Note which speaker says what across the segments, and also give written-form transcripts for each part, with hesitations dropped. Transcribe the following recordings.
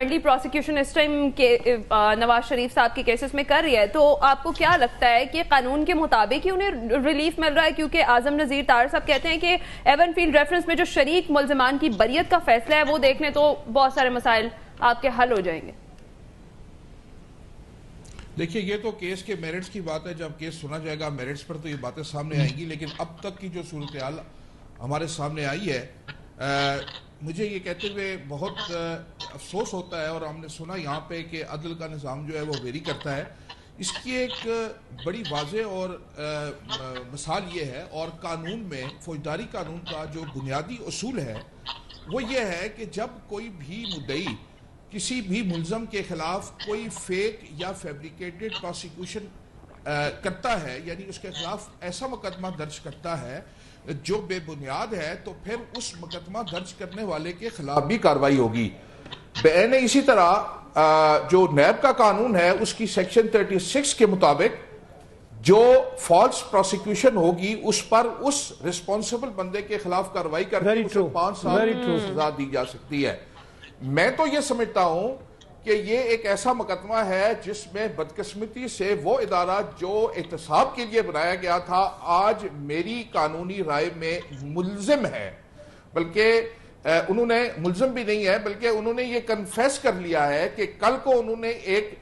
Speaker 1: Prosecution اس time Nawaz Sharif صاحب کے cases میں کر رہی ہے، تو آپ کو کیا لگتا ہے کہ قانون کے مطابق ہی انہیں ریلیف مل رہا ہے؟ کیونکہ اعظم نذیر طاہر صاحب کہتے ہیں کہ ایون فیلڈ ریفرنس میں جو شریک ملزمان کی بریت کا فیصلہ ہے وہ دیکھنے تو بہت سارے مسائل آپ کے حل ہو جائیں گے۔
Speaker 2: دیکھیے، یہ تو کیس کے میرٹس کی بات ہے، جب کیس سنا جائے گا میرٹس پر تو یہ باتیں سامنے آئیں گی، لیکن اب تک کی جو صورتحال ہمارے سامنے آئی ہے، مجھے یہ کہتے ہوئے بہت افسوس ہوتا ہے، اور ہم نے سنا یہاں پہ کہ عدل کا نظام جو ہے وہ ویری کرتا ہے۔ اس کی ایک بڑی واضح اور مثال یہ ہے، اور قانون میں فوجداری قانون کا جو بنیادی اصول ہے وہ یہ ہے کہ جب کوئی بھی مدعی کسی بھی ملزم کے خلاف کوئی فیک یا فیبریکیٹڈ پروسیکیوشن کرتا ہے، یعنی اس کے خلاف ایسا مقدمہ درج کرتا ہے جو بے بنیاد ہے، تو پھر اس مقدمہ درج کرنے والے کے خلاف بھی کارروائی ہوگی۔ بین اسی طرح جو نیب کا قانون ہے اس کی سیکشن 36 کے مطابق جو فالس پروسیکیوشن ہوگی اس پر اس ریسپانسبل بندے کے خلاف کارروائی کر کے اسے 5 سال کی سزا دی جا سکتی ہے۔ میں تو یہ سمجھتا ہوں کہ یہ ایک ایسا مقدمہ ہے جس میں بدقسمتی سے وہ ادارہ جو احتساب کے لیے بنایا گیا تھا آج میری قانونی رائے میں ملزم ہے، بلکہ انہوں نے ملزم بھی نہیں ہے بلکہ انہوں نے یہ کنفیس کر لیا ہے کہ کل کو انہوں نے ایک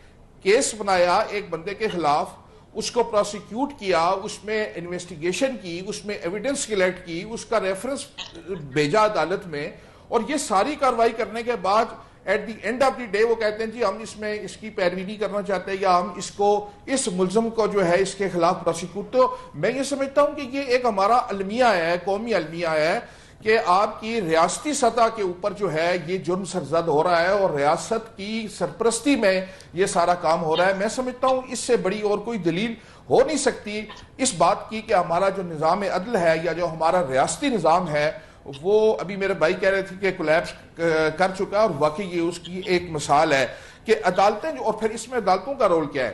Speaker 2: کیس بنایا ایک بندے کے خلاف، اس کو پروسیکیوٹ کیا، اس میں انویسٹیگیشن کی، اس میں ایویڈنس کلیکٹ کی، اس کا ریفرنس بھیجا عدالت میں، اور یہ ساری کارروائی کرنے کے بعد at the end of the day وہ کہتے ہیں جی ہم اس میں اس کی پیروی نہیں کرنا چاہتے، یا ہم اس ملزم کو جو ہے اس کے خلاف پروسیکیوٹ۔ تو میں یہ سمجھتا ہوں کہ یہ ایک ہمارا المیہ ہے، قومی المیہ ہے کہ آپ کی ریاستی سطح کے اوپر جو ہے یہ جرم سرزد ہو رہا ہے، اور ریاست کی سرپرستی میں یہ سارا کام ہو رہا ہے۔ میں سمجھتا ہوں اس سے بڑی اور کوئی دلیل ہو نہیں سکتی اس بات کی کہ ہمارا جو نظام عدل ہے یا جو ہمارا ریاستی نظام ہے وہ ابھی میرے بھائی کہہ رہے تھے کہ کولیپس کر چکا ہے، اور واقعی یہ اس کی ایک مثال ہے کہ عدالتیں جو، اور پھر اس میں عدالتوں کا رول کیا ہے؟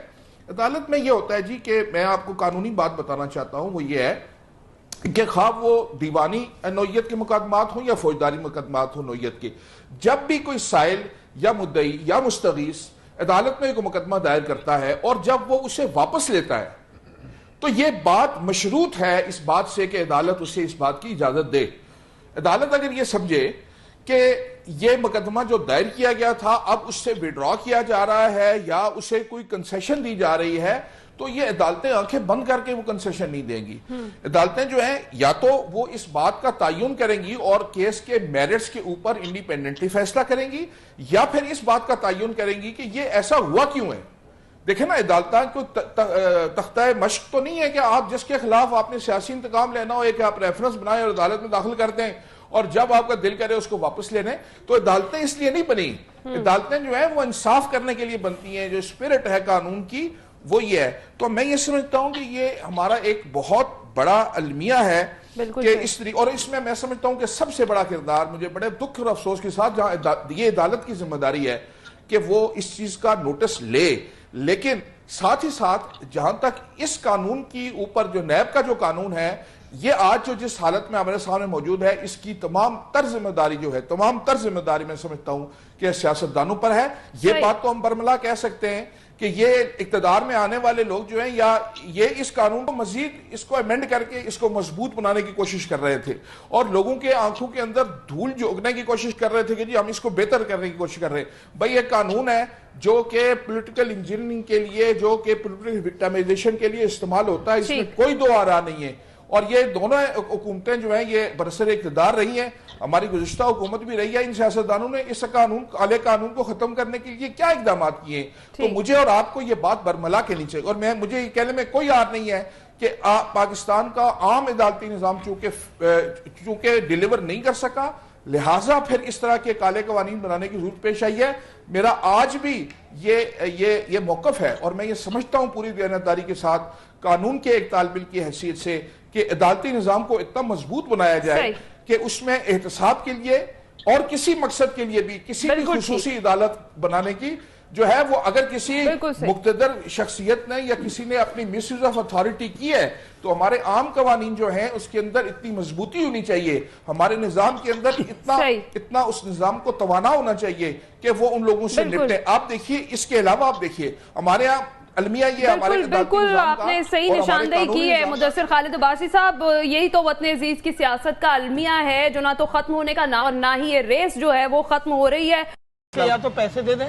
Speaker 2: عدالت میں یہ ہوتا ہے جی کہ میں آپ کو قانونی بات بتانا چاہتا ہوں، وہ یہ ہے کہ خواہ وہ دیوانی نوعیت کے مقدمات ہوں یا فوجداری مقدمات ہوں نوعیت کے، جب بھی کوئی سائل یا مدعی یا مستغیث عدالت میں کوئی مقدمہ دائر کرتا ہے اور جب وہ اسے واپس لیتا ہے تو یہ بات مشروط ہے اس بات سے کہ عدالت اسے اس بات کی اجازت دے۔ عدالت اگر یہ سمجھے کہ یہ مقدمہ جو دائر کیا گیا تھا اب اس سے وڈرا کیا جا رہا ہے یا اسے کوئی کنسیشن دی جا رہی ہے، تو یہ عدالتیں آنکھیں بند کر کے وہ کنسیشن نہیں دیں گی۔ عدالتیں جو ہیں یا تو وہ اس بات کا تعین کریں گی اور کیس کے میرٹس کے اوپر انڈیپینڈنٹلی فیصلہ کریں گی، یا پھر اس بات کا تعین کریں گی کہ یہ ایسا ہوا کیوں ہے۔ دیکھیں نا، عدالتیں کو تختہ مشق تو نہیں ہے کہ آپ جس کے خلاف آپ نے سیاسی انتقام لینا ہو کہ آپ ریفرنس بنائیں اور عدالت میں داخل کر دیں اور جب آپ کا دل کرے اس کو واپس لینے۔ تو عدالتیں اس لیے نہیں بنی، عدالتیں جو ہیں وہ انصاف کرنے کے لیے بنتی ہیں، جو اسپرٹ ہے قانون کی وہ یہ ہے۔ تو میں یہ سمجھتا ہوں کہ یہ ہمارا ایک بہت بڑا المیہ ہے کہ اس طریقے، اور اس میں سمجھتا ہوں کہ سب سے بڑا کردار مجھے بڑے دکھ اور افسوس کے ساتھ جہاں یہ عدالت کی ذمہ داری ہے کہ وہ اس چیز کا نوٹس لے، لیکن ساتھ ہی ساتھ جہاں تک اس قانون کی اوپر جو نیب کا جو قانون ہے، یہ آج جو جس حالت میں ہمارے سامنے موجود ہے، اس کی تمام تر ذمہ داری جو ہے، تمام تر ذمہ داری میں سمجھتا ہوں کہ سیاستدانوں پر ہے۔ یہ بات تو ہم برملا کہہ سکتے ہیں کہ یہ اقتدار میں آنے والے لوگ جو ہیں یا یہ اس قانون کو مزید اس کو امینڈ کر کے اس کو مضبوط بنانے کی کوشش کر رہے تھے، اور لوگوں کے آنکھوں کے اندر دھول جھونکنے کی کوشش کر رہے تھے کہ جی ہم اس کو بہتر کرنے کی کوشش کر رہے ہیں۔ بھائی یہ قانون ہے جو کہ پولیٹیکل انجینئرنگ کے لیے، جو کہ پولیٹیکل وکٹمائزیشن کے لیے استعمال ہوتا ہے، اس میں کوئی دو آرا نہیں ہے، اور یہ دونوں حکومتیں جو ہیں یہ برسر اقتدار رہی ہیں، ہماری گزشتہ حکومت بھی رہی ہے، ان سیاستدانوں نے اس قانون کالے قانون کو ختم کرنے کے لیے کیا اقدامات کیے ہیں۔ تو مجھے اور آپ کو یہ بات برملا کہنی چاہیے، اور مجھے یہ کہنے میں کوئی آر نہیں ہے کہ پاکستان کا عام عدالتی نظام چونکہ ڈیلیور نہیں کر سکا، لہٰذا پھر اس طرح کے کالے قوانین بنانے کی ضرورت پیش آئی ہے۔ میرا آج بھی یہ موقف ہے، اور میں یہ سمجھتا ہوں پوری دیانتداری کے ساتھ قانون کے ایک طالب علم کی حیثیت سے، کہ عدالتی نظام کو اتنا مضبوط بنایا جائے کہ اس میں احتساب کے لیے اور کسی مقصد کے لیے بھی کسی بھی خصوصی عدالت بنانے کی جو ہے وہ اگر کسی
Speaker 1: بالکل صحیح۔
Speaker 2: مقتدر شخصیت نے یا کسی نے اپنی مس یوز آف اتھارٹی کی ہے تو ہمارے عام قوانین جو ہیں اس کے اندر اتنی مضبوطی ہونی چاہیے، ہمارے نظام کے اندر اتنا اس نظام کو توانا ہونا چاہیے کہ وہ ان لوگوں سے نپٹے۔ آپ دیکھیے اس کے علاوہ آپ دیکھیے ہمارے یہاں المیہ یہ ہمارے
Speaker 1: بالکل آپ نے صحیح نشاندہی کی ہے مدثر خالد عباسی صاحب، یہی تو وطن عزیز کی سیاست کا المیہ ہے جو نہ تو ختم ہونے کا نہ ہی یہ ریس جو ہے وہ ختم ہو رہی ہے۔
Speaker 3: یا تو پیسے دے دیں